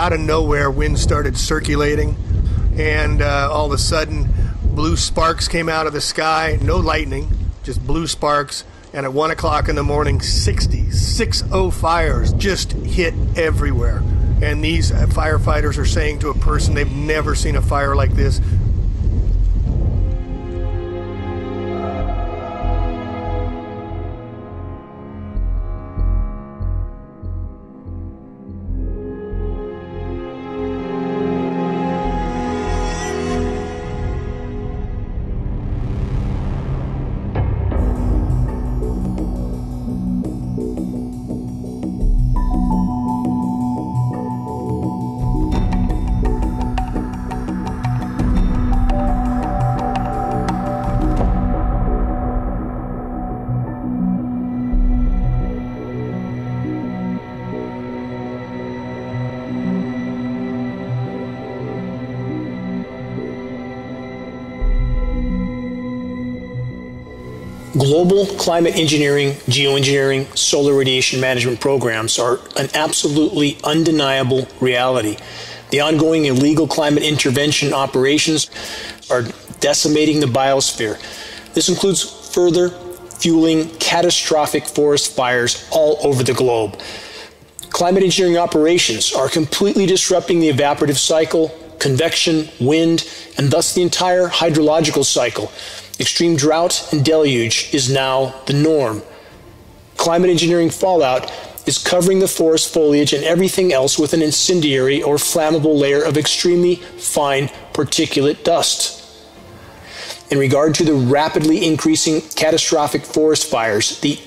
out of nowhere, wind started circulating, and all of a sudden, blue sparks came out of the sky. No lightning, just blue sparks. And at 1 o'clock in the morning, 60 fires just hit everywhere. And these firefighters are saying to a person they've never seen a fire like this. Global climate engineering, geoengineering, solar radiation management programs are an absolutely undeniable reality. The ongoing illegal climate intervention operations are decimating the biosphere. This includes further fueling catastrophic forest fires all over the globe. Climate engineering operations are completely disrupting the evaporative cycle, convection, wind, and thus the entire hydrological cycle. Extreme drought and deluge is now the norm. Climate engineering fallout is covering the forest foliage and everything else with an incendiary or flammable layer of extremely fine particulate dust. In regard to the rapidly increasing catastrophic forest fires, the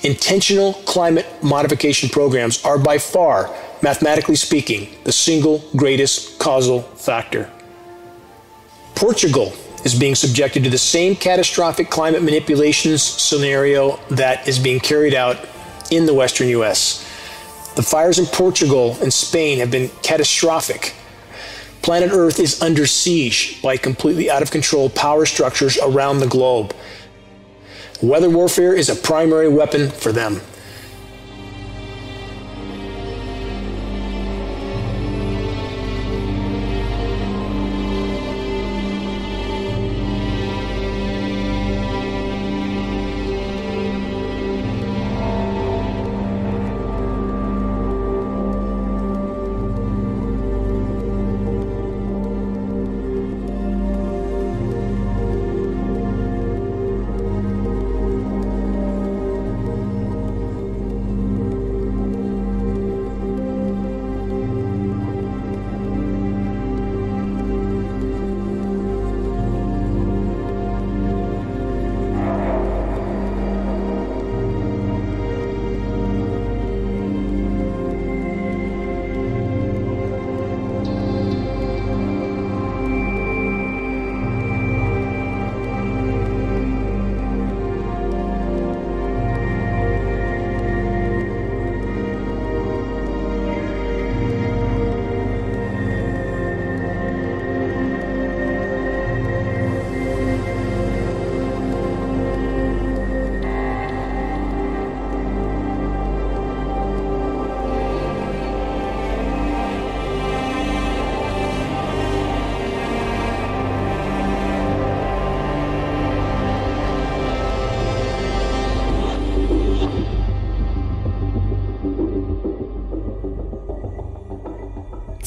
intentional climate modification programs are by far, mathematically speaking, the single greatest causal factor. Portugal is being subjected to the same catastrophic climate manipulations scenario that is being carried out in the western U.S. The fires in Portugal and Spain have been catastrophic. Planet Earth is under siege by completely out of control power structures around the globe. Weather warfare is a primary weapon for them.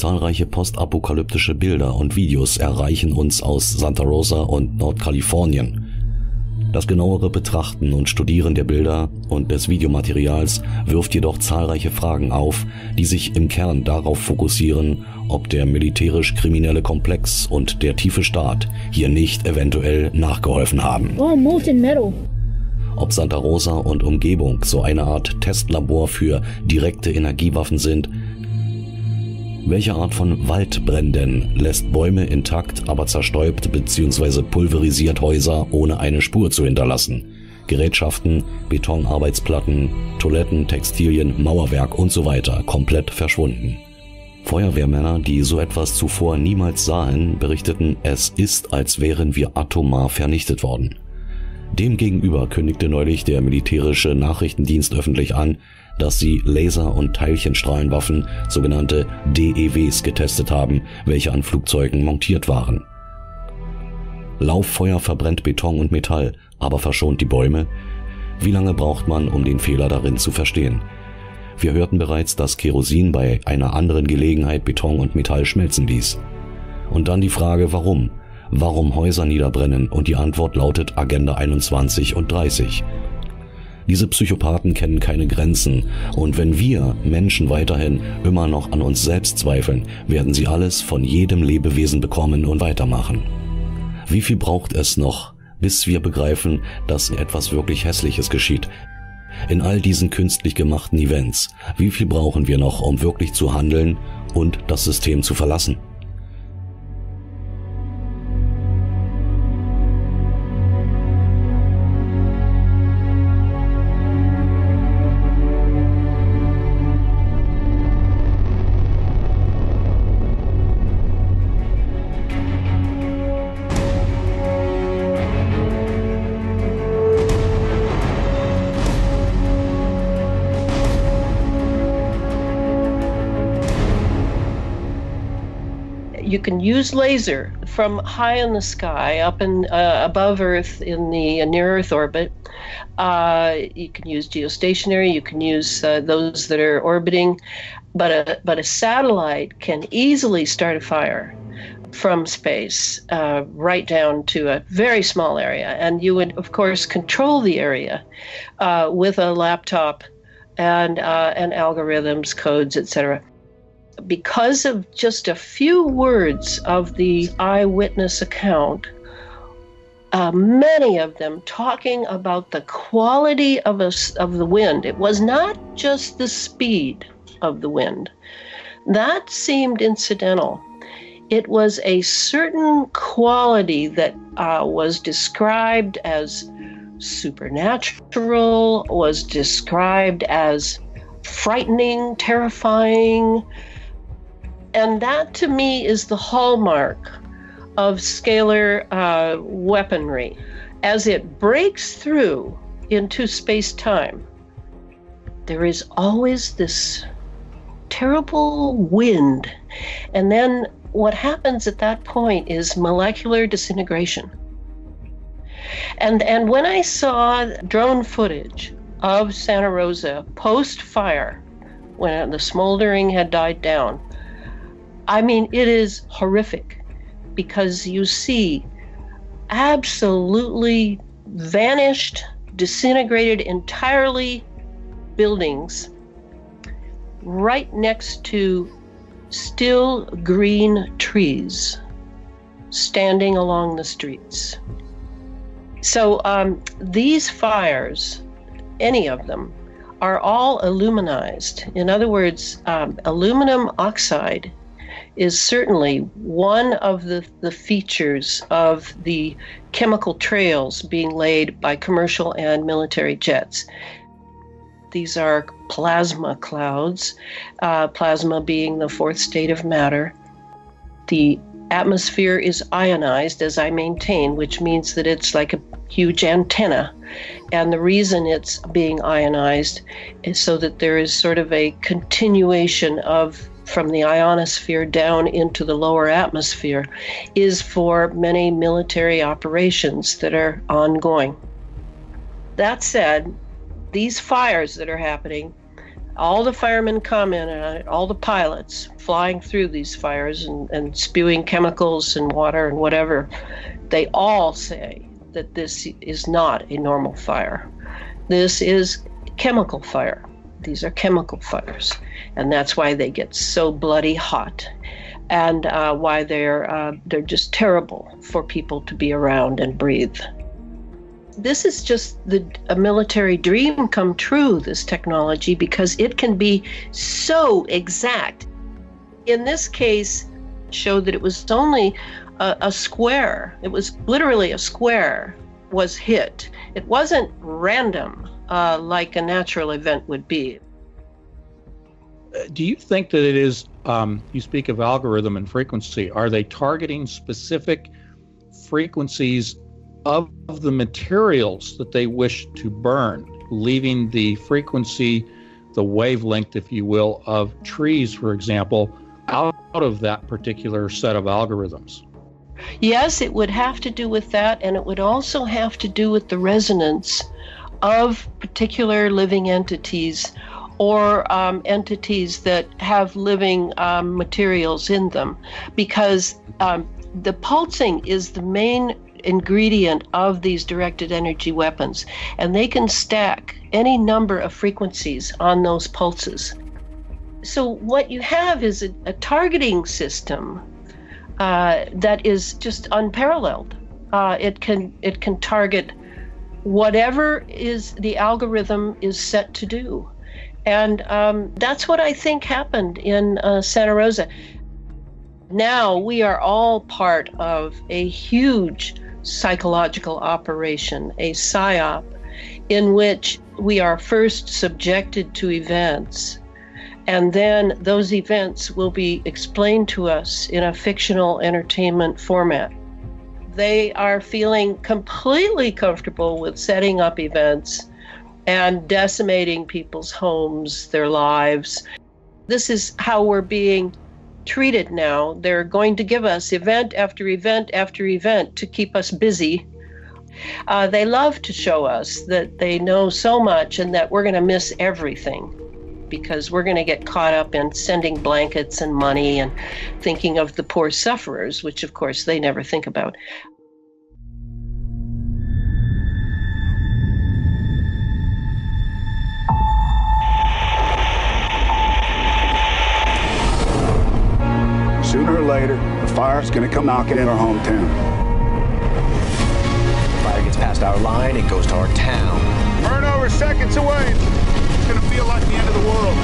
Zahlreiche postapokalyptische Bilder und Videos erreichen uns aus Santa Rosa und Nordkalifornien. Das genauere Betrachten und Studieren der Bilder und des Videomaterials wirft jedoch zahlreiche Fragen auf, die sich im Kern darauf fokussieren, ob der militärisch-kriminelle Komplex und der tiefe Staat hier nicht eventuell nachgeholfen haben. Oh, molten metal. Ob Santa Rosa und Umgebung so eine Art Testlabor für direkte Energiewaffen sind. Welche Art von Waldbränden lässt Bäume intakt, aber zerstäubt bzw. pulverisiert Häuser ohne eine Spur zu hinterlassen? Gerätschaften, Betonarbeitsplatten, Toiletten, Textilien, Mauerwerk und so weiter komplett verschwunden. Feuerwehrmänner, die so etwas zuvor niemals sahen, berichteten, es ist, als wären wir atomar vernichtet worden. Demgegenüber kündigte neulich der militärische Nachrichtendienst öffentlich an, dass sie Laser- und Teilchenstrahlenwaffen, sogenannte DEWs, getestet haben, welche an Flugzeugen montiert waren. Lauffeuer verbrennt Beton und Metall, aber verschont die Bäume? Wie lange braucht man, um den Fehler darin zu verstehen? Wir hörten bereits, dass Kerosin bei einer anderen Gelegenheit Beton und Metall schmelzen ließ. Und dann die Frage, warum? Warum Häuser niederbrennen? Und die Antwort lautet Agenda 21 und 30. Diese Psychopathen kennen keine Grenzen, und wenn wir Menschen weiterhin immer noch an uns selbst zweifeln, werden sie alles von jedem Lebewesen bekommen und weitermachen. Wie viel braucht es noch, bis wir begreifen, dass etwas wirklich Hässliches geschieht? In all diesen künstlich gemachten Events, wie viel brauchen wir noch, um wirklich zu handeln und das System zu verlassen? You can use laser from high in the sky, up in above Earth in the near Earth orbit. You can use geostationary. You can use those that are orbiting, but a satellite can easily start a fire from space, right down to a very small area. And you would, of course, control the area with a laptop and algorithms, codes, etc. Because of just a few words of the eyewitness account, many of them talking about the quality of the wind. It was not just the speed of the wind. That seemed incidental. It was a certain quality that was described as supernatural, was described as frightening, terrifying. And that, to me, is the hallmark of scalar weaponry. As it breaks through into space-time, there is always this terrible wind. And then what happens at that point is molecular disintegration. And when I saw drone footage of Santa Rosa post-fire, when the smoldering had died down, I mean, it is horrific, because you see absolutely vanished, disintegrated entirely buildings right next to still green trees standing along the streets. So these fires, any of them, are all aluminized. In other words, aluminum oxide is certainly one of the features of the chemical trails being laid by commercial and military jets. These are plasma clouds, plasma being the fourth state of matter. The atmosphere is ionized, as I maintain, which means that it's like a huge antenna. And the reason it's being ionized is so that there is sort of a continuation from the ionosphere down into the lower atmosphere, is for many military operations that are ongoing. That said, these fires that are happening, all the firemen comment on it, all the pilots flying through these fires and spewing chemicals and water and whatever, they all say that this is not a normal fire. This is chemical fire. These are chemical fires, and that's why they get so bloody hot, and why they're just terrible for people to be around and breathe. This is just a military dream come true, this technology, because it can be so exact. In this case, showed that it was only a square. It was literally a square was hit. It wasn't random like a natural event would be. Do you think that it is, you speak of algorithm and frequency, are they targeting specific frequencies of the materials that they wish to burn, leaving the frequency, the wavelength, if you will, of trees, for example, out of that particular set of algorithms? Yes, it would have to do with that, and it would also have to do with the resonance of particular living entities or entities that have living materials in them, because the pulsing is the main ingredient of these directed energy weapons, and they can stack any number of frequencies on those pulses. So what you have is a targeting system that is just unparalleled. It can target whatever is the algorithm is set to do, and that's what I think happened in Santa Rosa. Now we are all part of a huge psychological operation, a PSYOP, in which we are first subjected to events, and then those events will be explained to us in a fictional entertainment format. They are feeling completely comfortable with setting up events and decimating people's homes, their lives. This is how we're being treated now. They're going to give us event after event after event to keep us busy. They love to show us that they know so much and that we're going to miss everything, because we're going to get caught up in sending blankets and money and thinking of the poor sufferers, which of course they never think about. Sooner or later, the fire's going to come knocking in our hometown. The fire gets past our line, it goes to our town. Burn over seconds away. It's going to feel like the end of the world.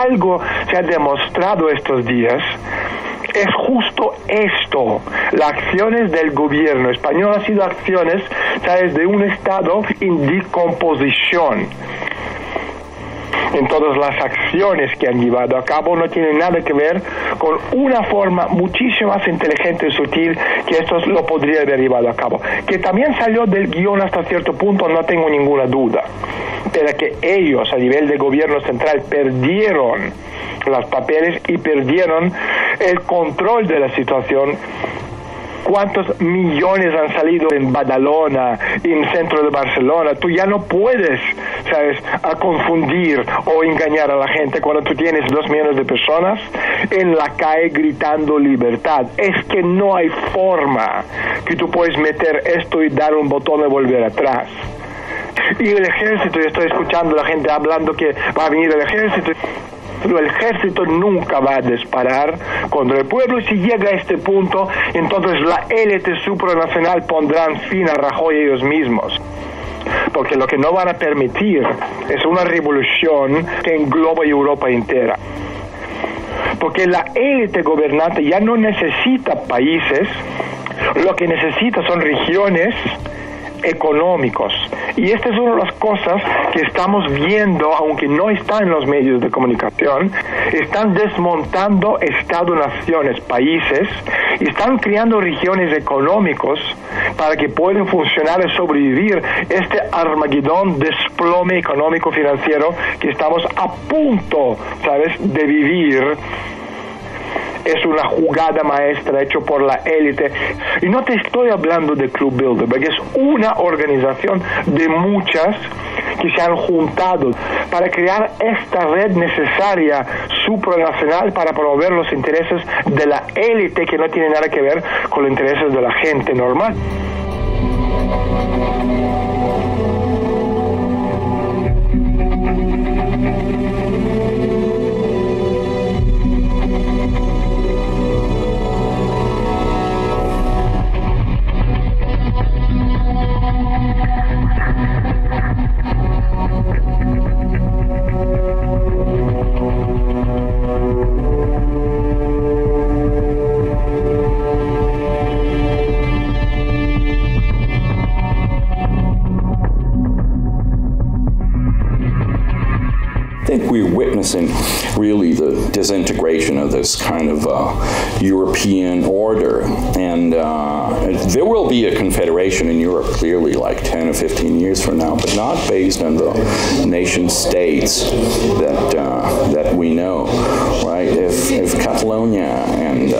algo se ha demostrado estos días, es justo esto. Las acciones del gobierno español han sido acciones, ¿sabes?, de un Estado en decomposición. En todas las acciones que han llevado a cabo no tienen nada que ver con una forma muchísimo más inteligente y sutil que esto lo podría haber llevado a cabo. Que también salió del guión hasta cierto punto, no tengo ninguna duda. Pero que ellos, a nivel de gobierno central, perdieron los papeles y perdieron el control de la situación. ¿Cuántos millones han salido en Badalona, en el centro de Barcelona? Tú ya no puedes, ¿sabes?, a confundir o engañar a la gente cuando tú tienes 2 millones de personas en la calle gritando libertad. Es que no hay forma que tú puedes meter esto y dar un botón y volver atrás. Y el ejército, yo estoy escuchando a la gente hablando que va a venir el ejército. Pero el ejército nunca va a disparar contra el pueblo. Si llega a este punto, entonces la élite supranacional pondrán fin a Rajoy ellos mismos. Porque lo que no van a permitir es una revolución que engloba Europa entera. Porque la élite gobernante ya no necesita países, lo que necesita son regiones económicos. Y esta es una de las cosas que estamos viendo, aunque no está en los medios de comunicación. Están desmontando Estado-naciones, países, y están creando regiones económicos para que puedan funcionar y sobrevivir este Armagedón, desplome económico-financiero que estamos a punto, ¿sabes?, de vivir. Es una jugada maestra hecha por la élite. Y no te estoy hablando de Club Bilderberg, es una organización de muchas que se han juntado para crear esta red necesaria supranacional para promover los intereses de la élite que no tiene nada que ver con los intereses de la gente normal. I think we're witnessing really the disintegration of this kind of European order, and there will be a confederation in Europe clearly like 10 or 15 years from now, but not based on the nation states that we know, right? If Catalonia and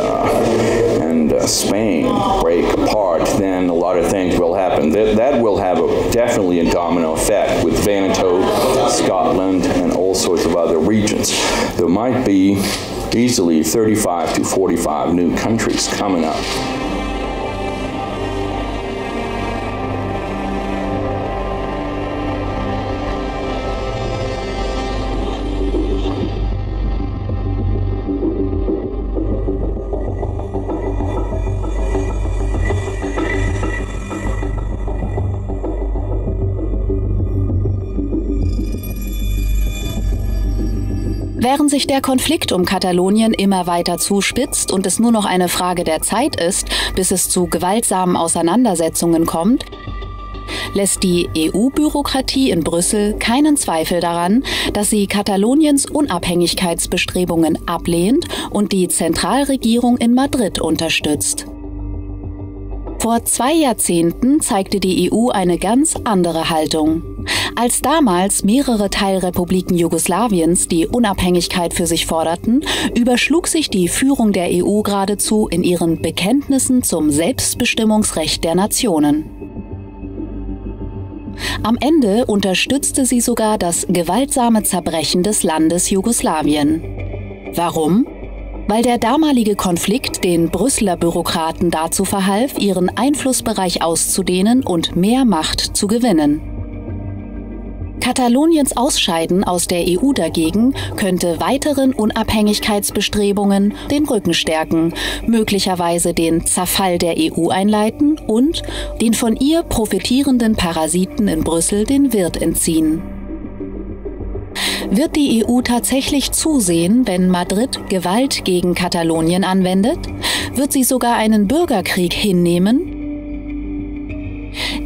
Spain break apart, then a lot of things will happen. That will have definitely a domino effect with Vanuatu, Scotland, and all sorts of other regions. There might be easily 35 to 45 new countries coming up. Während sich der Konflikt um Katalonien immer weiter zuspitzt und es nur noch eine Frage der Zeit ist, bis es zu gewaltsamen Auseinandersetzungen kommt, lässt die EU-Bürokratie in Brüssel keinen Zweifel daran, dass sie Kataloniens Unabhängigkeitsbestrebungen ablehnt und die Zentralregierung in Madrid unterstützt. Vor 2 Jahrzehnten zeigte die EU eine ganz andere Haltung. Als damals mehrere Teilrepubliken Jugoslawiens die Unabhängigkeit für sich forderten, überschlug sich die Führung der EU geradezu in ihren Bekenntnissen zum Selbstbestimmungsrecht der Nationen. Am Ende unterstützte sie sogar das gewaltsame Zerbrechen des Landes Jugoslawien. Warum? Weil der damalige Konflikt den Brüsseler Bürokraten dazu verhalf, ihren Einflussbereich auszudehnen und mehr Macht zu gewinnen. Kataloniens Ausscheiden aus der EU dagegen könnte weiteren Unabhängigkeitsbestrebungen den Rücken stärken, möglicherweise den Zerfall der EU einleiten und den von ihr profitierenden Parasiten in Brüssel den Wirt entziehen. Wird die EU tatsächlich zusehen, wenn Madrid Gewalt gegen Katalonien anwendet? Wird sie sogar einen Bürgerkrieg hinnehmen?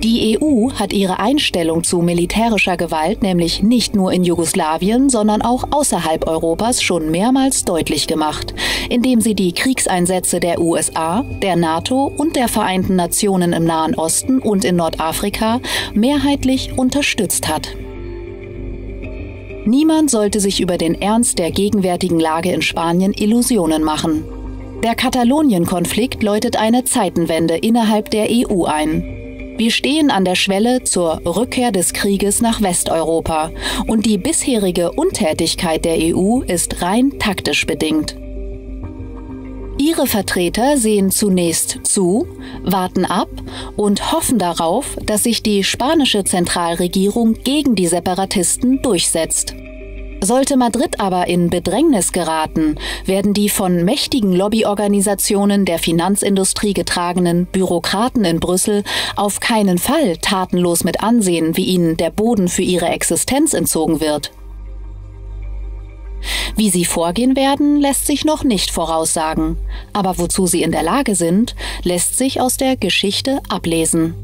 Die EU hat ihre Einstellung zu militärischer Gewalt nämlich nicht nur in Jugoslawien, sondern auch außerhalb Europas schon mehrmals deutlich gemacht, indem sie die Kriegseinsätze der USA, der NATO und der Vereinten Nationen im Nahen Osten und in Nordafrika mehrheitlich unterstützt hat. Niemand sollte sich über den Ernst der gegenwärtigen Lage in Spanien Illusionen machen. Der Katalonien-Konflikt läutet eine Zeitenwende innerhalb der EU ein. Wir stehen an der Schwelle zur Rückkehr des Krieges nach Westeuropa und die bisherige Untätigkeit der EU ist rein taktisch bedingt. Ihre Vertreter sehen zunächst zu, warten ab und hoffen darauf, dass sich die spanische Zentralregierung gegen die Separatisten durchsetzt. Sollte Madrid aber in Bedrängnis geraten, werden die von mächtigen Lobbyorganisationen der Finanzindustrie getragenen Bürokraten in Brüssel auf keinen Fall tatenlos mit ansehen, wie ihnen der Boden für ihre Existenz entzogen wird. Wie sie vorgehen werden, lässt sich noch nicht voraussagen. Aber wozu sie in der Lage sind, lässt sich aus der Geschichte ablesen.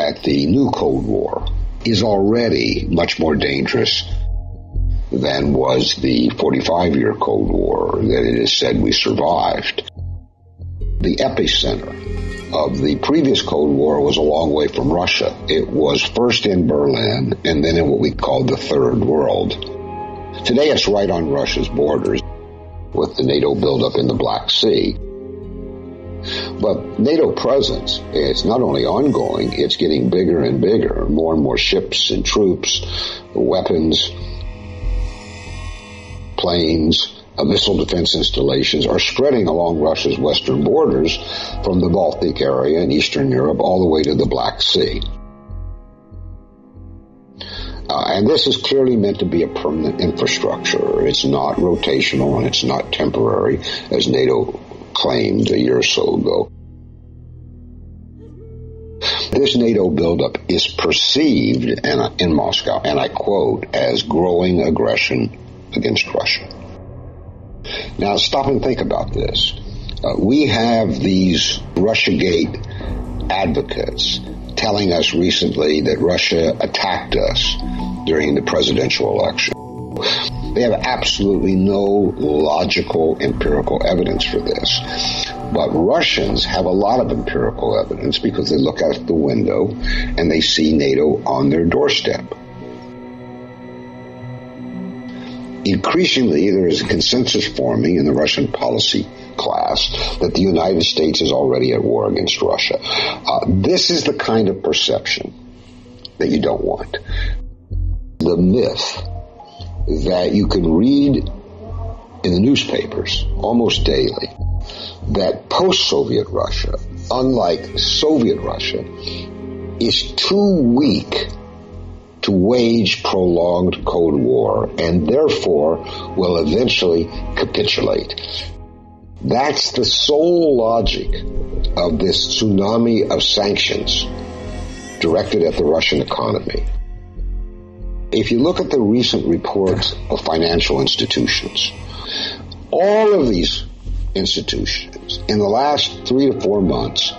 that the new Cold War is already much more dangerous than was the 45-year Cold War that it is said we survived. The epicenter of the previous Cold War was a long way from Russia. It was first in Berlin and then in what we called the Third World. Today it's right on Russia's borders with the NATO buildup in the Black Sea. But NATO presence, it's not only ongoing, it's getting bigger and bigger. More and more ships and troops, weapons, planes, missile defense installations are spreading along Russia's western borders from the Baltic area in Eastern Europe all the way to the Black Sea. And this is clearly meant to be a permanent infrastructure. It's not rotational and it's not temporary, as NATO claimed a year or so ago. This NATO buildup is perceived in Moscow, and I quote, as growing aggression against Russia. Now stop and think about this. We have these Russiagate advocates telling us recently that Russia attacked us during the presidential election. They have absolutely no logical, empirical evidence for this. But Russians have a lot of empirical evidence because they look out the window and they see NATO on their doorstep. Increasingly, there is a consensus forming in the Russian policy class that the United States is already at war against Russia. This is the kind of perception that you don't want. The myth that you can read in the newspapers almost daily that post-Soviet Russia, unlike Soviet Russia, is too weak to wage prolonged Cold War and therefore will eventually capitulate. That's the sole logic of this tsunami of sanctions directed at the Russian economy. If you look at the recent reports of financial institutions, all of these institutions in the last 3 to 4 months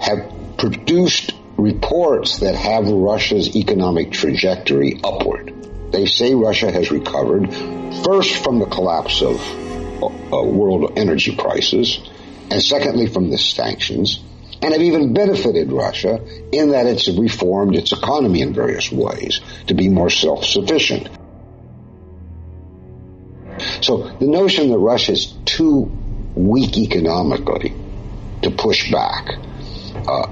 have produced reports that have Russia's economic trajectory upward. They say Russia has recovered first from the collapse of world energy prices, and secondly from the sanctions, and have even benefited Russia in that it's reformed its economy in various ways to be more self-sufficient. So the notion that Russia is too weak economically to push back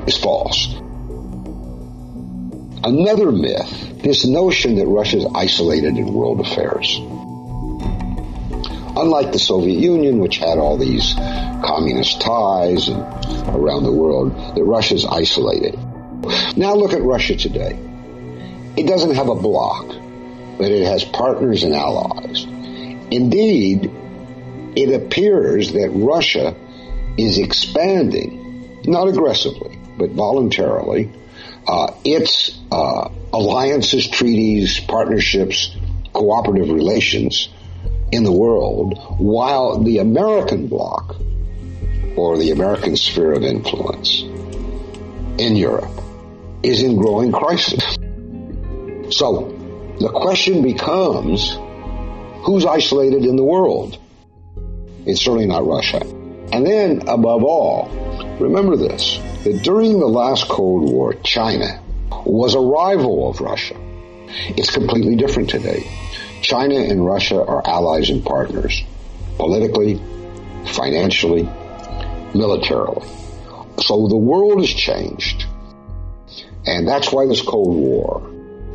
is false. Another myth, this notion that Russia is isolated in world affairs. Unlike the Soviet Union, which had all these communist ties and around the world, that Russia is isolated. Now look at Russia today. It doesn't have a bloc, but it has partners and allies. Indeed, it appears that Russia is expanding, not aggressively, but voluntarily, its alliances, treaties, partnerships, cooperative relations in the world, while the American bloc, or the American sphere of influence in Europe, is in growing crisis. So the question becomes, who's isolated in the world? It's certainly not Russia. And then, above all, remember this, that during the last Cold War, China was a rival of Russia. It's completely different today. China and Russia are allies and partners, politically, financially, militarily. So the world has changed. And that's why this Cold War,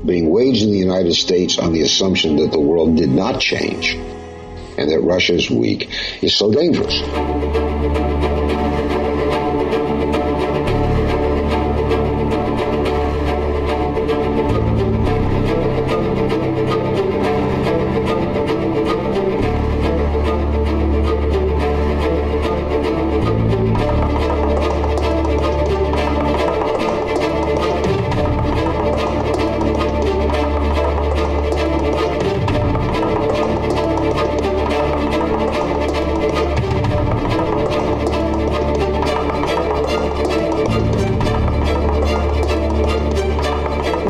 being waged in the United States on the assumption that the world did not change and that Russia is weak, is so dangerous.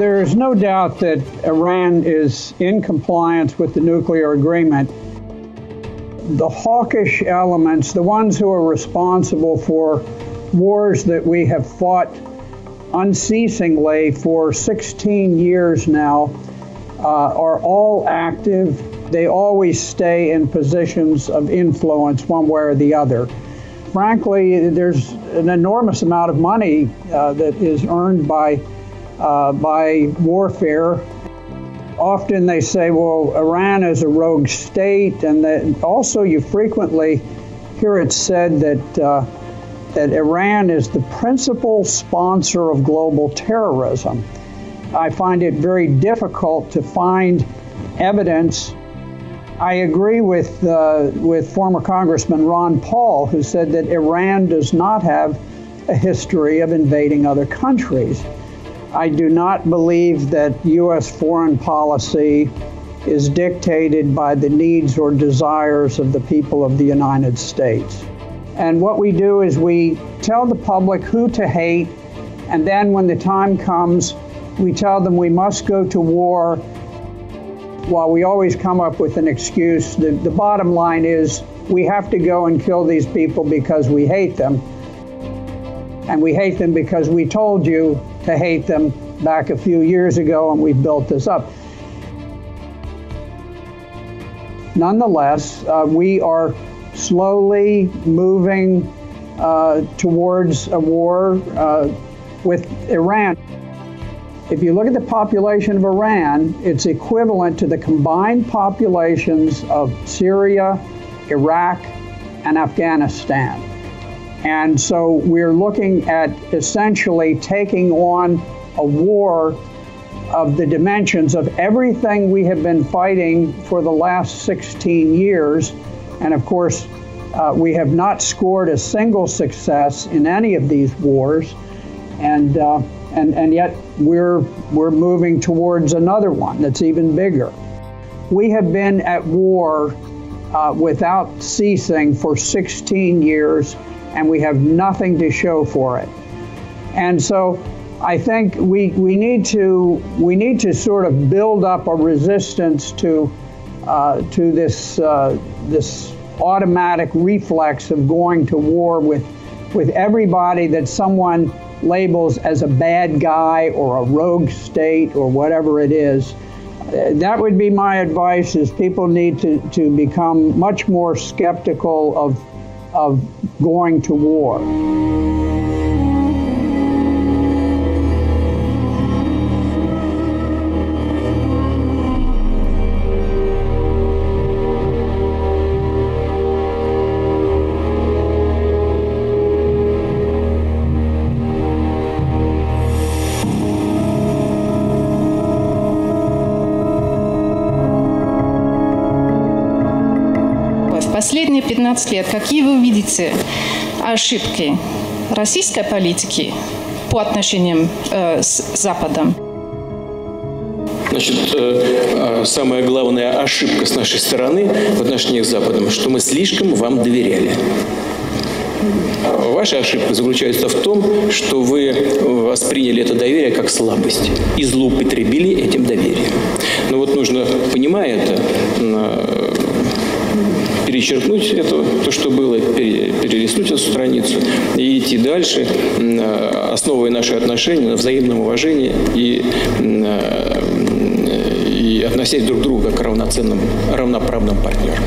There is no doubt that Iran is in compliance with the nuclear agreement. The hawkish elements, the ones who are responsible for wars that we have fought unceasingly for 16 years now, are all active. They always stay in positions of influence one way or the other. Frankly, there's an enormous amount of money that is earned by warfare. Often they say, well, Iran is a rogue state, and that also you frequently hear it said that Iran is the principal sponsor of global terrorism. I find it very difficult to find evidence. I agree with former Congressman Ron Paul, who said that Iran does not have a history of invading other countries. I do not believe that U.S. foreign policy is dictated by the needs or desires of the people of the United States. And what we do is we tell the public who to hate, and then when the time comes, we tell them we must go to war. While we always come up with an excuse, the bottom line is we have to go and kill these people because we hate them. And we hate them because we told you to hate them back a few years ago, and we built this up. Nonetheless, we are slowly moving towards a war with Iran. If you look at the population of Iran, it's equivalent to the combined populations of Syria, Iraq, and Afghanistan. And so we're looking at essentially taking on a war of the dimensions of everything we have been fighting for the last 16 years. And of course, we have not scored a single success in any of these wars. And yet we're moving towards another one that's even bigger. We have been at war without ceasing for 16 years, and we have nothing to show for it. And so I think we need to sort of build up a resistance to this automatic reflex of going to war with everybody that someone labels as a bad guy or a rogue state or whatever it is. That would be my advice, is people need to become much more skeptical of going to war. Последние 15 лет, какие вы видите ошибки российской политики по отношениям с Западом? Значит, самая главная ошибка с нашей стороны в отношениях с Западом, что мы слишком вам доверяли. Ваша ошибка заключается в том, что вы восприняли это доверие как слабость и злоупотребили этим доверием. Но вот нужно, понимая это, перечеркнуть это, то, что было, перелистнуть эту страницу и идти дальше, основывая наши отношения на взаимном уважении и относясь друг к другу как к равноценным, равноправным партнерам.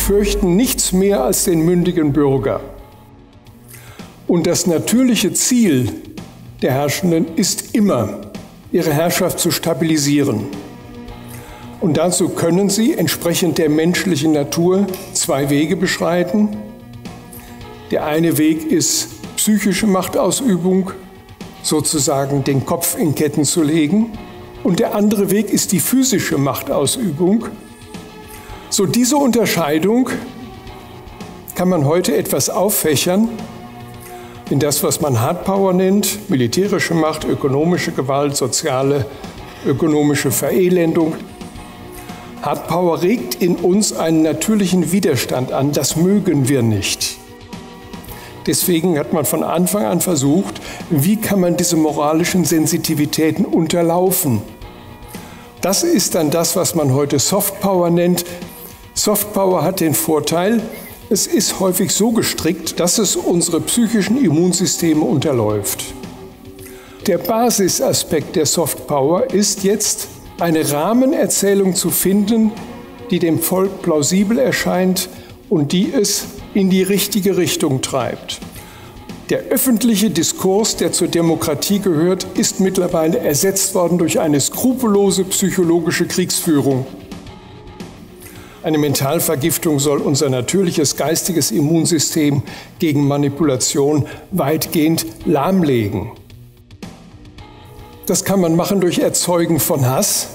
fürchten nichts mehr als den mündigen Bürger. Und das natürliche Ziel der Herrschenden ist immer, ihre Herrschaft zu stabilisieren. Und dazu können sie entsprechend der menschlichen Natur 2 Wege beschreiten. Der eine Weg ist psychische Machtausübung, sozusagen den Kopf in Ketten zu legen. Und der andere Weg ist die physische Machtausübung. So, diese Unterscheidung kann man heute etwas auffächern in das, was man Hardpower nennt, militärische Macht, ökonomische Gewalt, soziale, ökonomische Verelendung. Hardpower regt in uns einen natürlichen Widerstand an, das mögen wir nicht. Deswegen hat man von Anfang an versucht, wie kann man diese moralischen Sensitivitäten unterlaufen. Das ist dann das, was man heute Softpower nennt. Softpower hat den Vorteil, es ist häufig so gestrickt, dass es unsere psychischen Immunsysteme unterläuft. Der Basisaspekt der Softpower ist jetzt, eine Rahmenerzählung zu finden, die dem Volk plausibel erscheint und die es in die richtige Richtung treibt. Der öffentliche Diskurs, der zur Demokratie gehört, ist mittlerweile ersetzt worden durch eine skrupellose psychologische Kriegsführung. Eine Mentalvergiftung soll unser natürliches geistiges Immunsystem gegen Manipulation weitgehend lahmlegen. Das kann man machen durch Erzeugen von Hass,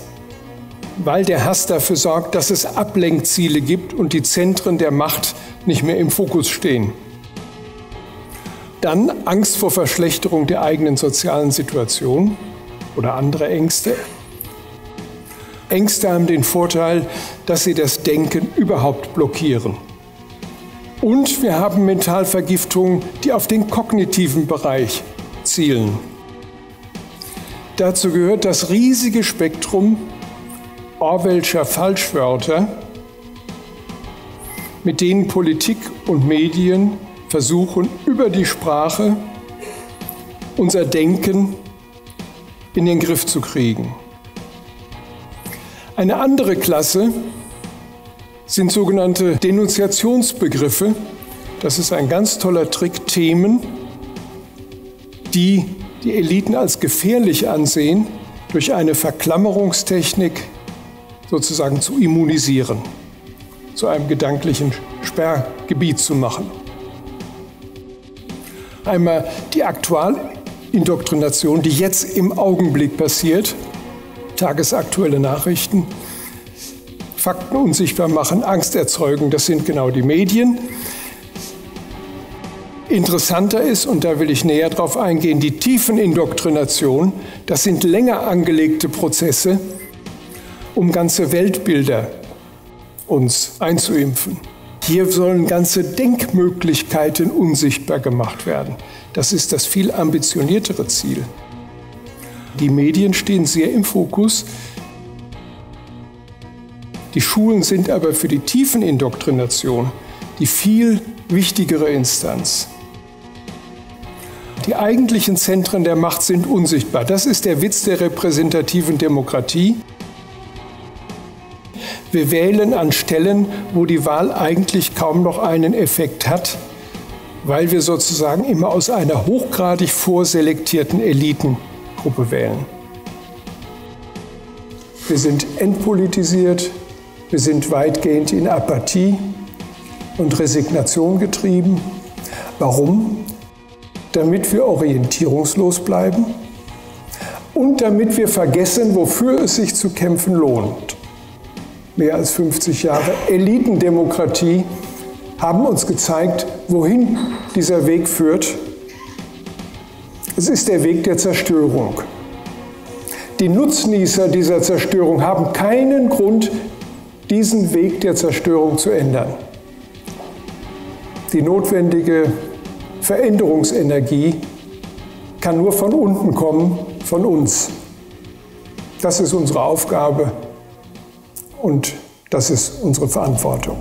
weil der Hass dafür sorgt, dass es Ablenkziele gibt und die Zentren der Macht nicht mehr im Fokus stehen. Dann Angst vor Verschlechterung der eigenen sozialen Situation oder andere Ängste. Ängste haben den Vorteil, dass sie das Denken überhaupt blockieren. Und wir haben Mentalvergiftungen, die auf den kognitiven Bereich zielen. Dazu gehört das riesige Spektrum Orwellscher Falschwörter, mit denen Politik und Medien versuchen, über die Sprache unser Denken in den Griff zu kriegen. Eine andere Klasse sind sogenannte Denunziationsbegriffe. Das ist ein ganz toller Trick, Themen, die die Eliten als gefährlich ansehen, durch eine Verklammerungstechnik sozusagen zu immunisieren, zu einem gedanklichen Sperrgebiet zu machen. Einmal die Aktualindoktrination, die jetzt im Augenblick passiert, tagesaktuelle Nachrichten, Fakten unsichtbar machen, Angst erzeugen, das sind genau die Medien. Interessanter ist, und da will ich näher drauf eingehen, die Tiefenindoktrination, das sind länger angelegte Prozesse, um ganze Weltbilder uns einzuimpfen. Hier sollen ganze Denkmöglichkeiten unsichtbar gemacht werden. Das ist das viel ambitioniertere Ziel. Die Medien stehen sehr im Fokus. Die Schulen sind aber für die Tiefenindoktrination die viel wichtigere Instanz. Die eigentlichen Zentren der Macht sind unsichtbar. Das ist der Witz der repräsentativen Demokratie. Wir wählen an Stellen, wo die Wahl eigentlich kaum noch einen Effekt hat, weil wir sozusagen immer aus einer hochgradig vorselektierten Elitengruppe wählen. Wir sind entpolitisiert, wir sind weitgehend in Apathie und Resignation getrieben. Warum? Damit wir orientierungslos bleiben und damit wir vergessen, wofür es sich zu kämpfen lohnt. Mehr als 50 Jahre Elitendemokratie haben uns gezeigt, wohin dieser Weg führt. Es ist der Weg der Zerstörung. Die Nutznießer dieser Zerstörung haben keinen Grund, diesen Weg der Zerstörung zu ändern. Die notwendige Veränderungsenergie kann nur von unten kommen, von uns. Das ist unsere Aufgabe und das ist unsere Verantwortung.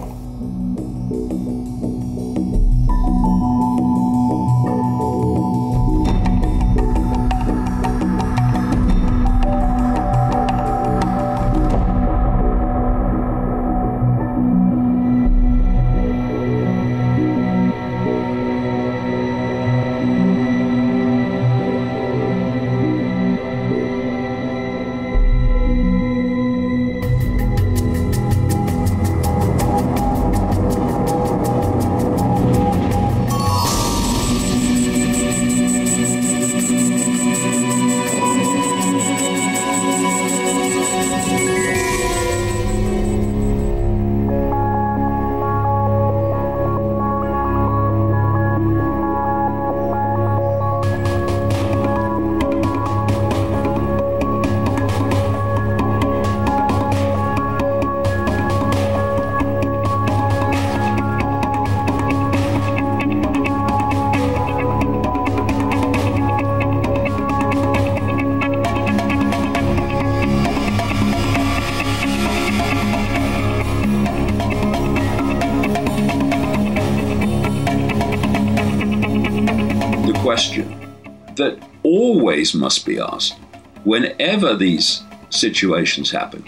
always must be asked, whenever these situations happen,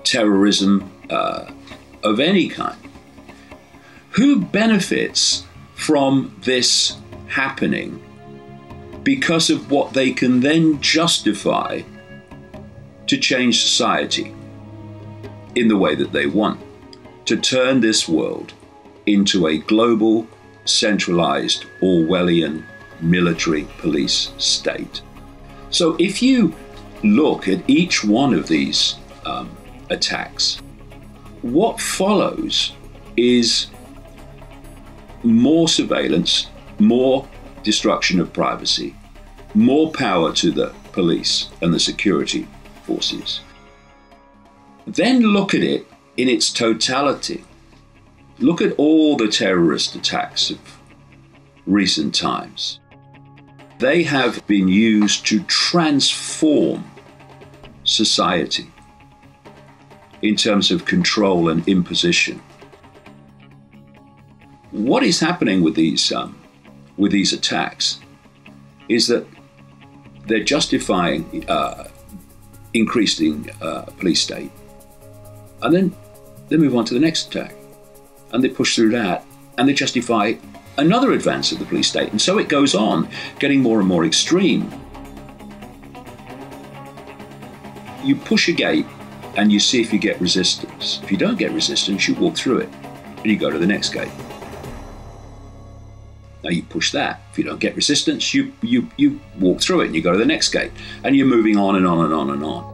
terrorism of any kind, who benefits from this happening because of what they can then justify to change society in the way that they want, to turn this world into a global, centralized, Orwellian military police state. So if you look at each one of these attacks, what follows is more surveillance, more destruction of privacy, more power to the police and the security forces. Then look at it in its totality. Look at all the terrorist attacks of recent times. They have been used to transform society in terms of control and imposition. What is happening with these attacks is that they're justifying increasing police state, and then they move on to the next attack, and they push through that, and they justify another advance of the police state, and so it goes on, getting more and more extreme. You push a gate and you see if you get resistance. If you don't get resistance, you walk through it and you go to the next gate. Now you push that. If you don't get resistance, you walk through it and you go to the next gate, and you're moving on and on and on and on.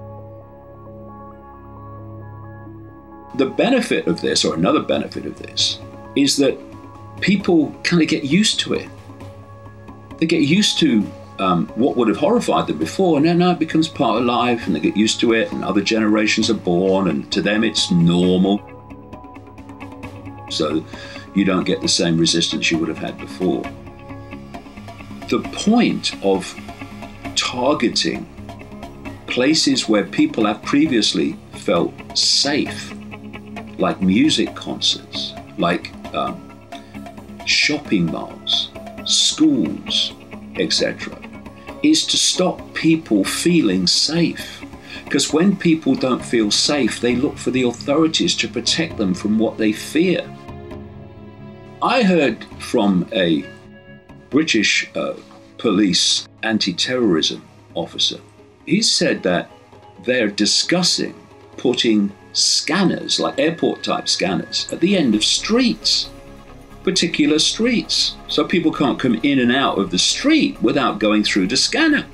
The benefit of this, or another benefit of this, is that people kind of get used to it. They get used to what would have horrified them before, and now it becomes part of life, and they get used to it, and other generations are born, and to them it's normal. So you don't get the same resistance you would have had before. The point of targeting places where people have previously felt safe, like music concerts, like shopping malls, schools, etc., is to stop people feeling safe. Because when people don't feel safe, they look for the authorities to protect them from what they fear. I heard from a British police anti-terrorism officer. He said that they're discussing putting scanners, like airport-type scanners, at the end of streets, particular streets, so people can't come in and out of the street without going through the scanner.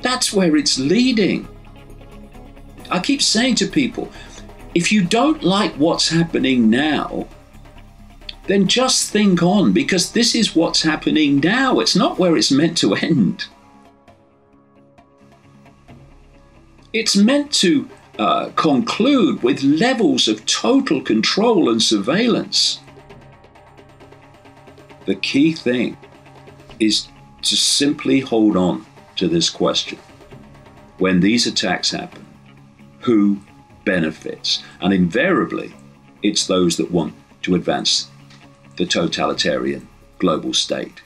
That's where it's leading. I keep saying to people, if you don't like what's happening now, then just think on, because this is what's happening now. It's not where it's meant to end. It's meant to conclude with levels of total control and surveillance. The key thing is to simply hold on to this question. When these attacks happen, who benefits? And invariably, it's those that want to advance the totalitarian global state.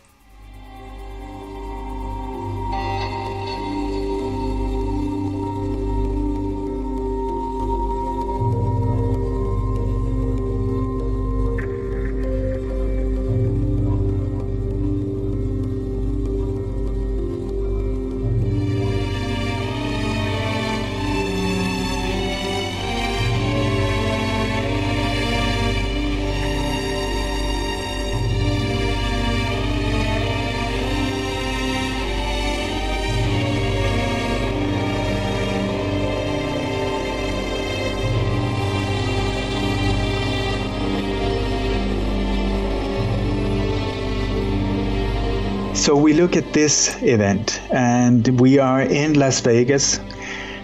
So we look at this event, and we are in Las Vegas,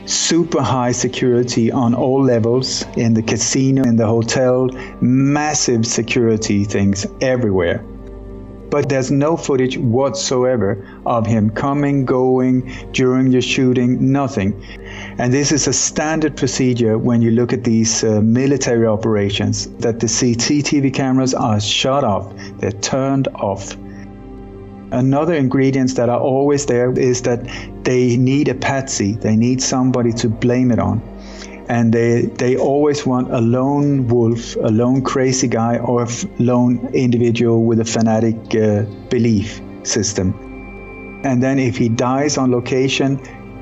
super high security on all levels, in the casino, in the hotel, massive security things everywhere. But there's no footage whatsoever of him coming, going, during the shooting, nothing. And this is a standard procedure when you look at these military operations, that the CCTV cameras are shut off, they're turned off. Another ingredients that are always there is that they need a patsy. They need somebody to blame it on. And they always want a lone wolf, a lone crazy guy, or a lone individual with a fanatic belief system. And then if he dies on location,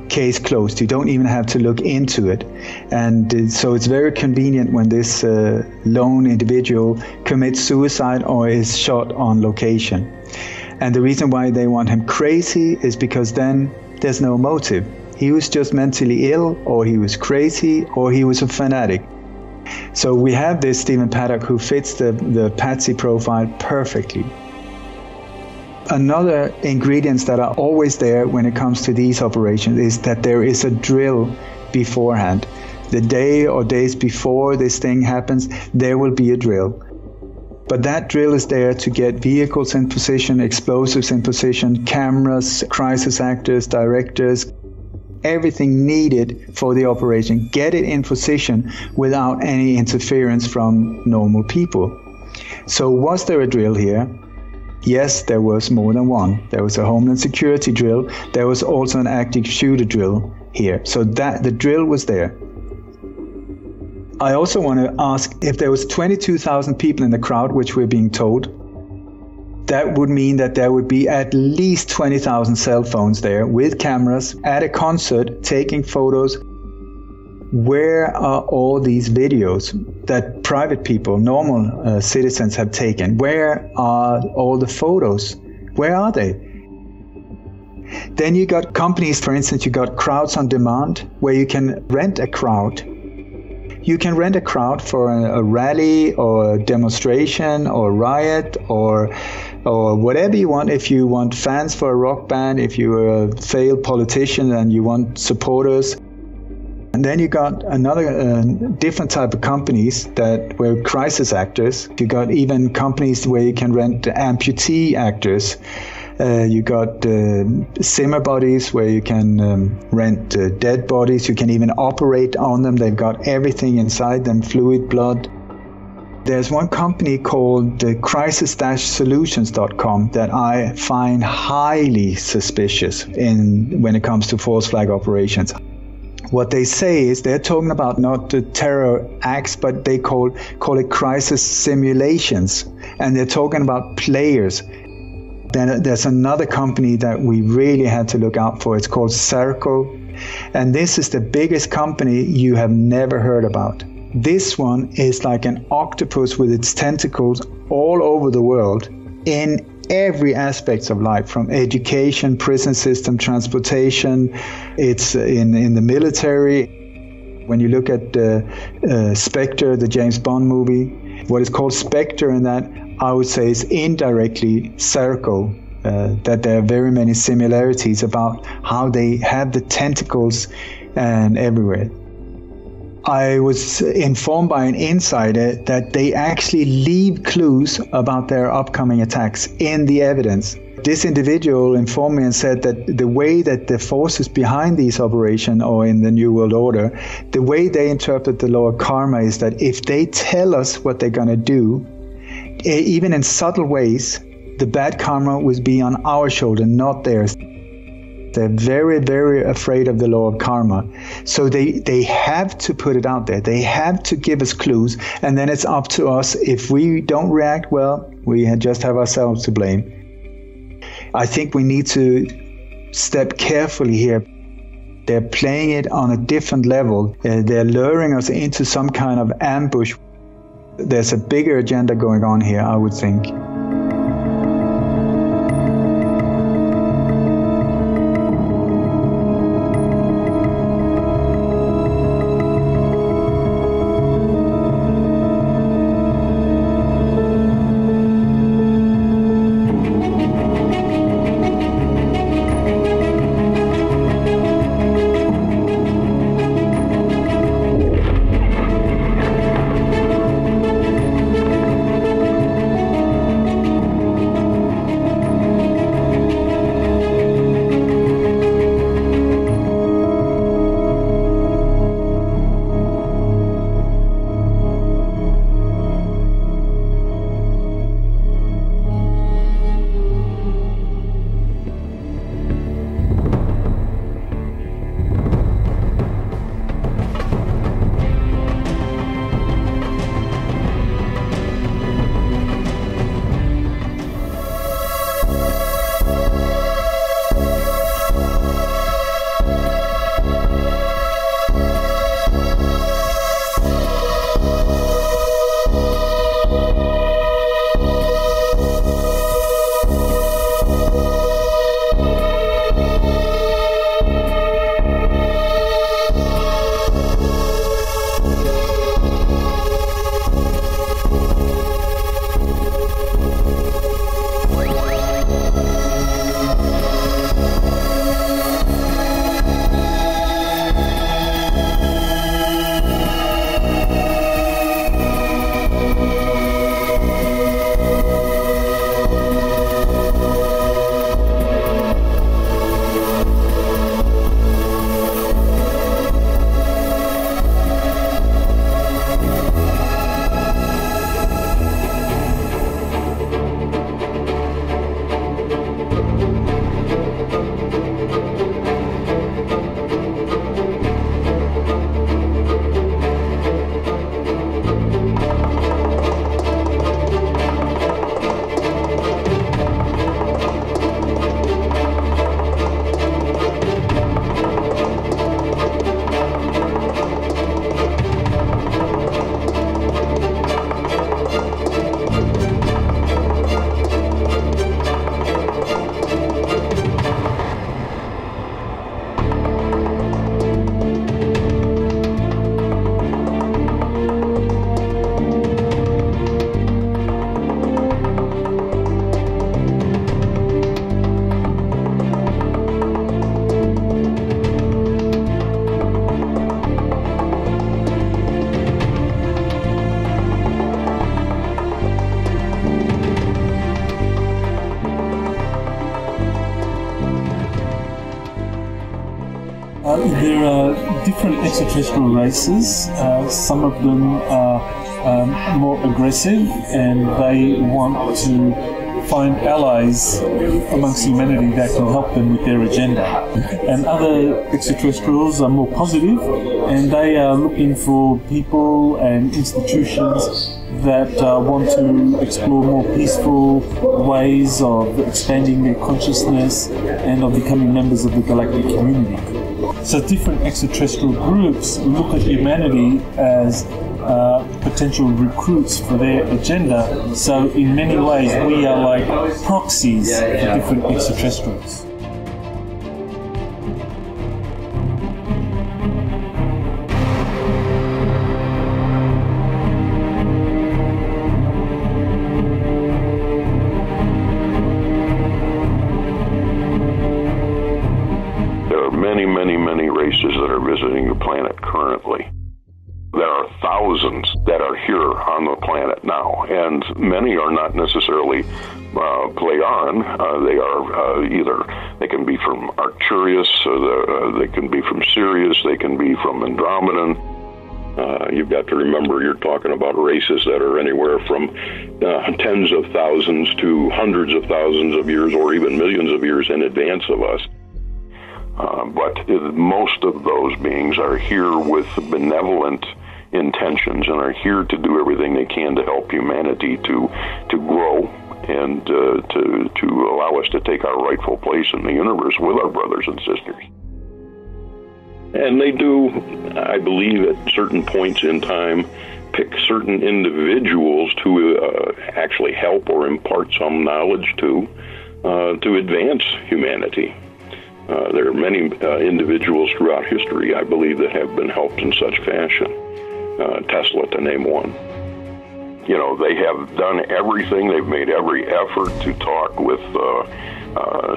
case closed. You don't even have to look into it. And so it's very convenient when this lone individual commits suicide or is shot on location. And the reason why they want him crazy is because then there's no motive. He was just mentally ill, or he was crazy, or he was a fanatic. So we have this Stephen Paddock who fits the patsy profile perfectly. Another ingredients that are always there when it comes to these operations is that there is a drill beforehand. The day or days before this thing happens, there will be a drill. But that drill is there to get vehicles in position, explosives in position, cameras, crisis actors, directors, everything needed for the operation. Get it in position without any interference from normal people. So was there a drill here? Yes, there was more than one. There was a Homeland Security drill. There was also an active shooter drill here. So that the drill was there. I also want to ask if there was 22,000 people in the crowd, which we're being told, that would mean that there would be at least 20,000 cell phones there with cameras at a concert taking photos. Where are all these videos that private people, normal citizens have taken? Where are all the photos? Where are they? Then you got companies, for instance, you got Crowds on Demand, where you can rent a crowd. You can rent a crowd for a rally or a demonstration or a riot or whatever you want. If you want fans for a rock band, if you're a failed politician and you want supporters. And then you got another different type of companies that were crisis actors. You got even companies where you can rent amputee actors. You got simmer bodies where you can rent dead bodies. You can even operate on them. They've got everything inside them, fluid, blood. There's one company called crisis-solutions.com that I find highly suspicious when it comes to false flag operations. What they say is they're talking about not the terror acts, but they call it crisis simulations. And they're talking about players. Then there's another company that we really had to look out for. It's called Serco. And this is the biggest company you have never heard about. This one is like an octopus with its tentacles all over the world in every aspect of life, from education, prison system, transportation. It's in the military. When you look at Spectre, the James Bond movie, what is called Spectre in that, I would say, is indirectly Serco, that there are very many similarities about how they have the tentacles and everywhere. I was informed by an insider that they actually leave clues about their upcoming attacks in the evidence. This individual informed me and said that the way that the forces behind these operations, or in the New World Order, the way they interpret the law of karma is that if they tell us what they're going to do, even in subtle ways, the bad karma will be on our shoulder, not theirs. They're very, very afraid of the law of karma. So they have to put it out there. They have to give us clues. And then it's up to us. If we don't react well, we just have ourselves to blame. I think we need to step carefully here. They're playing it on a different level. They're luring us into some kind of ambush. There's a bigger agenda going on here, I would think. There are different extraterrestrial races. Some of them are more aggressive, and they want to find allies amongst humanity that can help them with their agenda. And other extraterrestrials are more positive, and they are looking for people and institutions that want to explore more peaceful ways of expanding their consciousness and of becoming members of the galactic community. So different extraterrestrial groups look at humanity as potential recruits for their agenda. So in many ways we are like proxies for different extraterrestrials. There are many races that are visiting the planet currently. There are thousands that are here on the planet now, and many are not necessarily Plejaran. They are they can be from Arcturus, they can be from Sirius, they can be from Andromedan. You've got to remember you're talking about races that are anywhere from tens of thousands to hundreds of thousands of years or even millions of years in advance of us. But most of those beings are here with benevolent intentions and are here to do everything they can to help humanity to grow and to allow us to take our rightful place in the universe with our brothers and sisters. And they do, I believe, at certain points in time, pick certain individuals to actually help or impart some knowledge to advance humanity. There are many individuals throughout history, I believe, that have been helped in such fashion. Tesla, to name one. You know, they have done everything. They've made every effort to talk with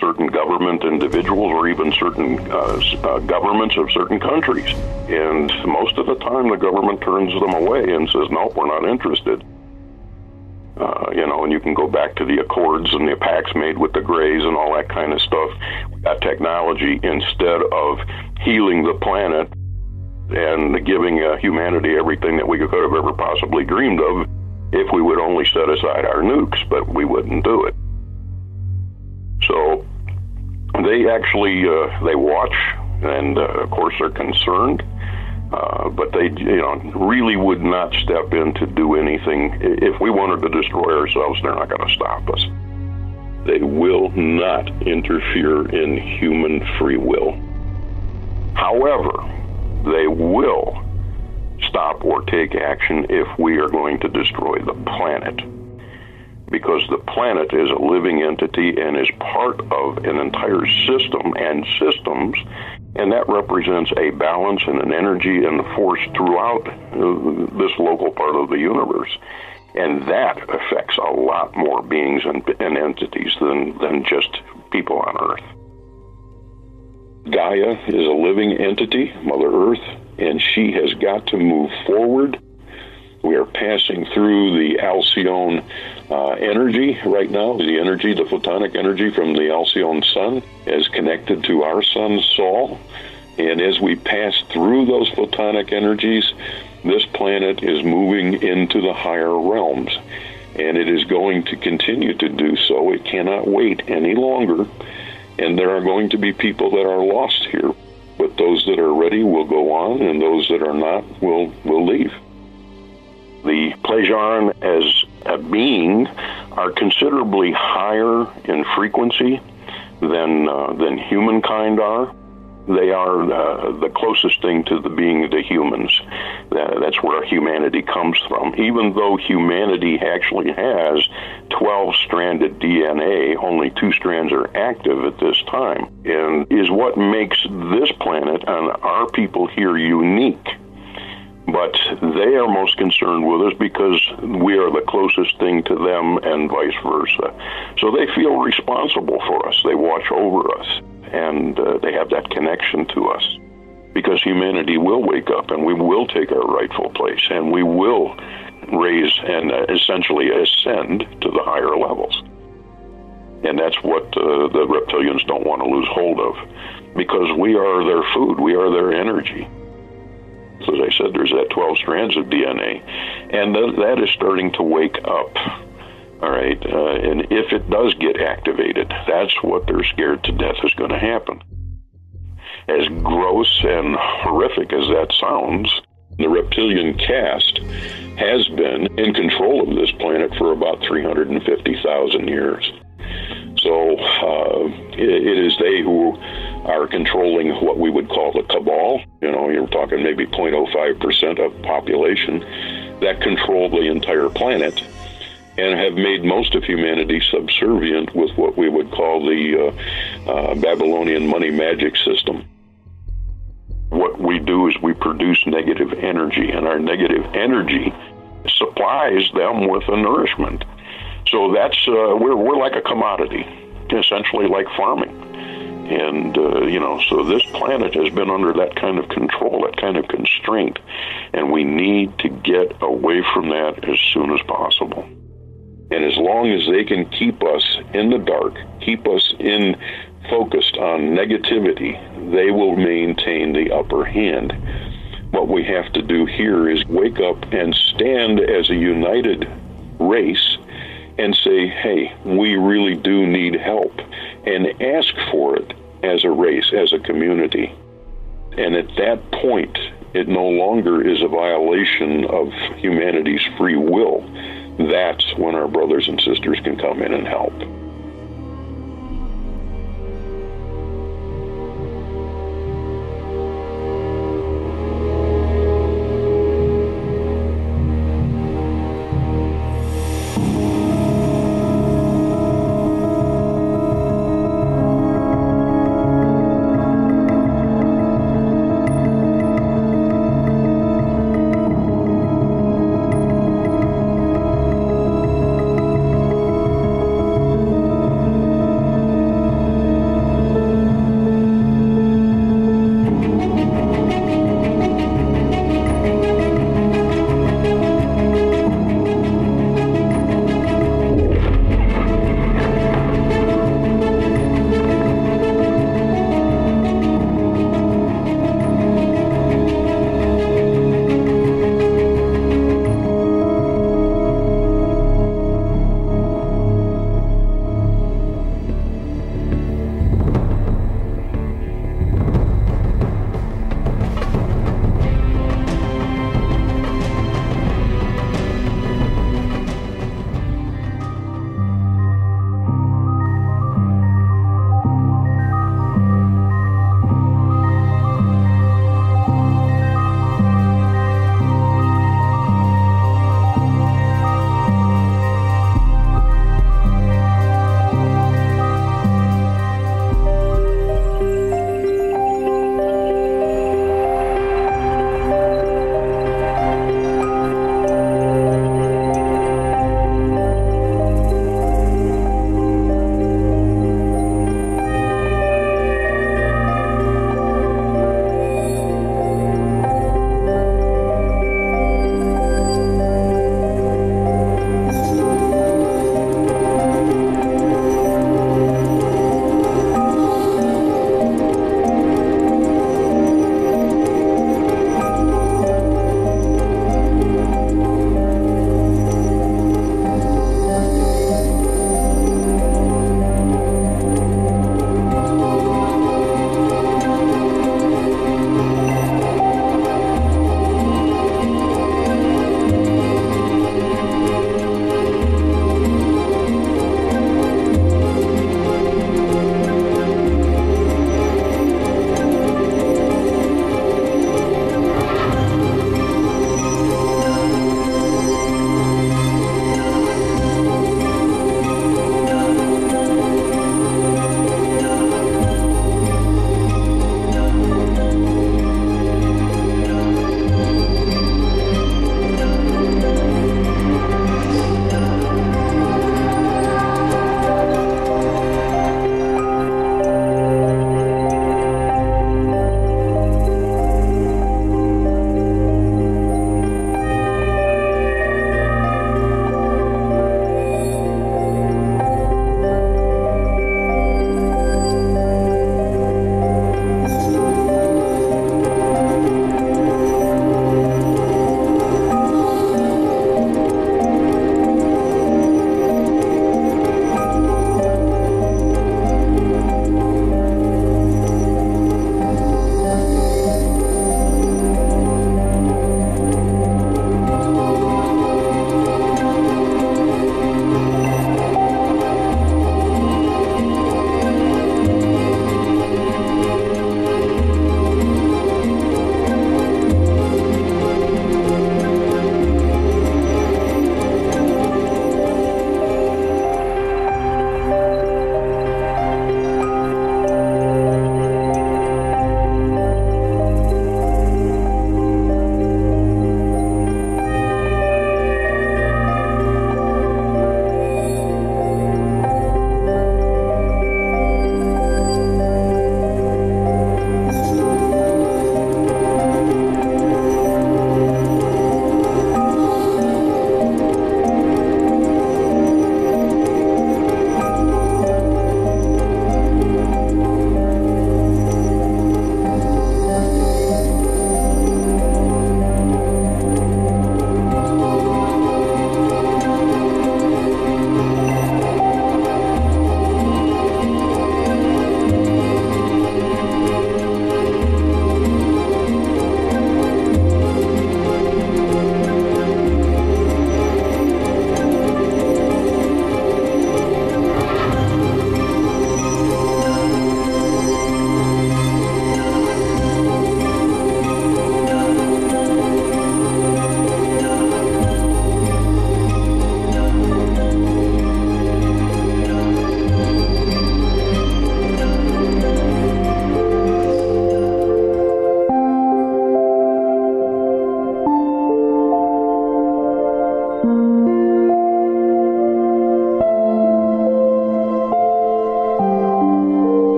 certain government individuals or even certain governments of certain countries. And most of the time, the government turns them away and says, "No, we're not interested." And you can go back to the Accords and the pacts made with the Greys and all that kind of stuff. We got technology instead of healing the planet and giving humanity everything that we could have ever possibly dreamed of if we would only set aside our nukes, but we wouldn't do it. So they actually, they watch and of course are concerned, but they really would not step in to do anything. If we wanted to destroy ourselves, they're not going to stop us. They will not interfere in human free will. However, they will stop or take action if we are going to destroy the planet. Because the planet is a living entity and is part of an entire system and systems, and that represents a balance and an energy and a force throughout this local part of the universe. And that affects a lot more beings and entities than just people on Earth. Gaia is a living entity, Mother Earth, and she has got to move forward. We are passing through the Alcyone energy right now. The energy, the photonic energy from the Alcyone sun is connected to our sun, Sol. And as we pass through those photonic energies, this planet is moving into the higher realms. And it is going to continue to do so. It cannot wait any longer. And there are going to be people that are lost here. But those that are ready will go on, and those that are not will leave. The Plejaran as a being are considerably higher in frequency than humankind are. They are the closest thing to the being the humans. That's where humanity comes from. Even though humanity actually has 12-stranded DNA, only 2 strands are active at this time, and is what makes this planet and our people here unique. But they are most concerned with us because we are the closest thing to them and vice versa. So they feel responsible for us. They watch over us, and they have that connection to us. Because humanity will wake up, and we will take our rightful place, and we will raise and essentially ascend to the higher levels. And that's what the reptilians don't want to lose hold of. because we are their food, we are their energy. So as I said, there's that 12 strands of DNA, and that is starting to wake up. All right, and if it does get activated, that's what they're scared to death is going to happen. As gross and horrific as that sounds, the reptilian caste has been in control of this planet for about 350,000 years. So it is they who are controlling what we would call the cabal. You know, you're talking maybe 0.05% of population that control the entire planet and have made most of humanity subservient with what we would call the Babylonian money magic system. What we do is we produce negative energy, and our negative energy supplies them with a nourishment. So that's we're like a commodity, essentially like farming. And, so this planet has been under that kind of control, that kind of constraint, and we need to get away from that as soon as possible. And as long as they can keep us in the dark, keep us focused on negativity, they will maintain the upper hand. What we have to do here is wake up and stand as a united race and say, hey, we really do need help, and ask for it as a race, as a community. And at that point, it no longer is a violation of humanity's free will. That's when our brothers and sisters can come in and help.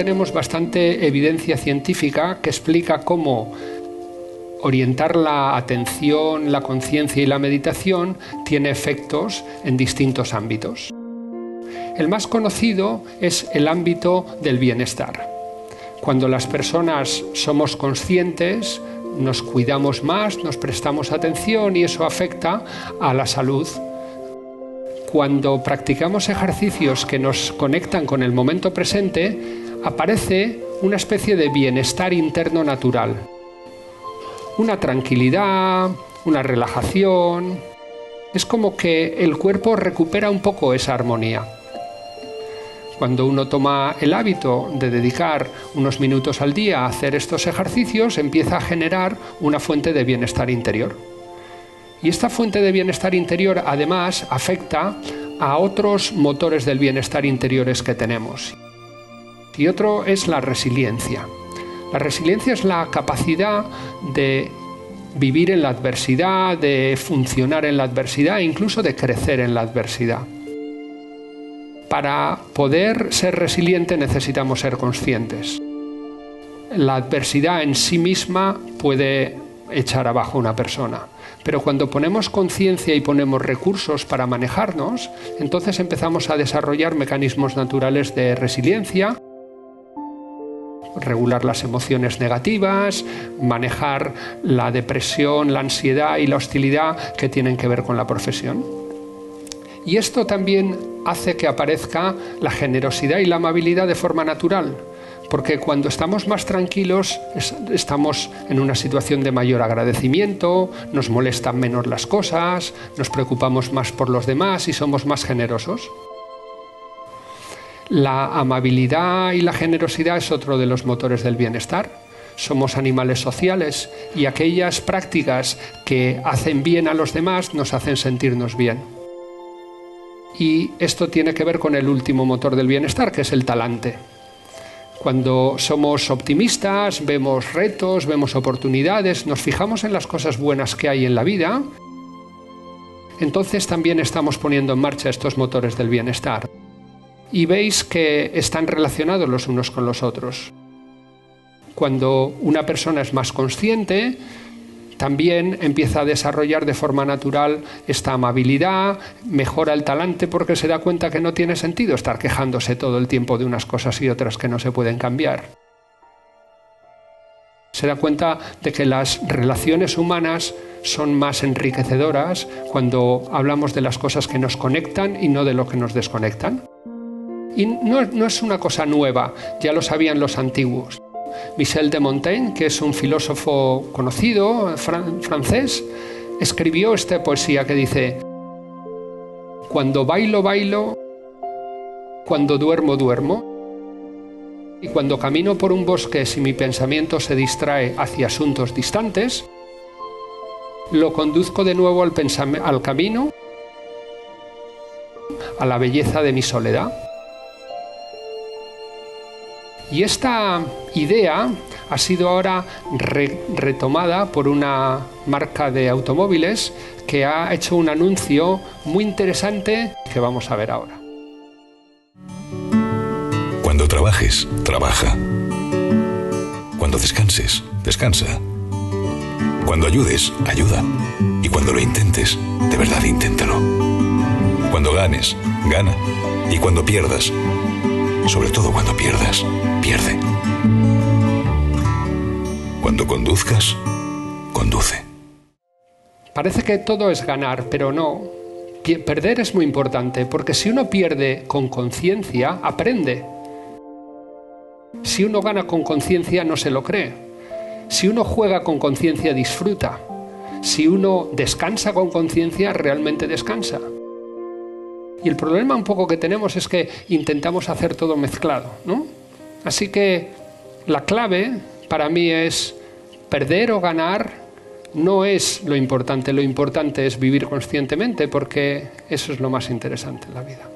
tenemos bastante evidencia científica que explica cómo orientar la atención, la conciencia y la meditación tiene efectos en distintos ámbitos. El más conocido es el ámbito del bienestar. Cuando las personas somos conscientes, nos cuidamos más, nos prestamos atención y eso afecta a la salud. Cuando practicamos ejercicios que nos conectan con el momento presente, aparece una especie de bienestar interno natural. Una tranquilidad, una relajación. Es como que el cuerpo recupera un poco esa armonía. Cuando uno toma el hábito de dedicar unos minutos al día a hacer estos ejercicios, empieza a generar una fuente de bienestar interior. Y esta fuente de bienestar interior, además, afecta a otros motores del bienestar interiores que tenemos. Y otro es la resiliencia. La resiliencia es la capacidad de vivir en la adversidad, de funcionar en la adversidad e incluso de crecer en la adversidad. Para poder ser resiliente necesitamos ser conscientes. La adversidad en sí misma puede echar abajo a una persona, pero cuando ponemos conciencia y ponemos recursos para manejarnos, entonces empezamos a desarrollar mecanismos naturales de resiliencia, regular las emociones negativas, manejar la depresión, la ansiedad y la hostilidad que tienen que ver con la profesión. Y esto también hace que aparezca la generosidad y la amabilidad de forma natural, porque cuando estamos más tranquilos estamos en una situación de mayor agradecimiento, nos molestan menos las cosas, nos preocupamos más por los demás y somos más generosos. La amabilidad y la generosidad es otro de los motores del bienestar. Somos animales sociales y aquellas prácticas que hacen bien a los demás nos hacen sentirnos bien. Y esto tiene que ver con el último motor del bienestar, que es el talante. Cuando somos optimistas, vemos retos, vemos oportunidades, nos fijamos en las cosas buenas que hay en la vida, entonces también estamos poniendo en marcha estos motores del bienestar. Y veis que están relacionados los unos con los otros. Cuando una persona es más consciente, también empieza a desarrollar de forma natural esta amabilidad, mejora el talante porque se da cuenta que no tiene sentido estar quejándose todo el tiempo de unas cosas y otras que no se pueden cambiar. Se da cuenta de que las relaciones humanas son más enriquecedoras cuando hablamos de las cosas que nos conectan y no de lo que nos desconectan. Y no es una cosa nueva, ya lo sabían los antiguos. Michel de Montaigne, que es un filósofo conocido, francés, escribió esta poesía que dice: cuando bailo, bailo, cuando duermo, duermo, y cuando camino por un bosque si mi pensamiento se distrae hacia asuntos distantes, lo conduzco de nuevo al camino, a la belleza de mi soledad. Y esta idea ha sido ahora retomada por una marca de automóviles que ha hecho un anuncio muy interesante que vamos a ver ahora. Cuando trabajes, trabaja. Cuando descanses, descansa. Cuando ayudes, ayuda. Y cuando lo intentes, de verdad inténtalo. Cuando ganes, gana. Y cuando pierdas, sobre todo cuando pierdas, pierde. Cuando conduzcas, conduce. Parece que todo es ganar, pero no. Perder es muy importante, porque si uno pierde con conciencia, aprende. Si uno gana con conciencia, no se lo cree. Si uno juega con conciencia, disfruta. Si uno descansa con conciencia, realmente descansa. Y el problema un poco que tenemos es que intentamos hacer todo mezclado, ¿no? Así que la clave para mí es perder o ganar no es lo importante es vivir conscientemente, porque eso es lo más interesante en la vida.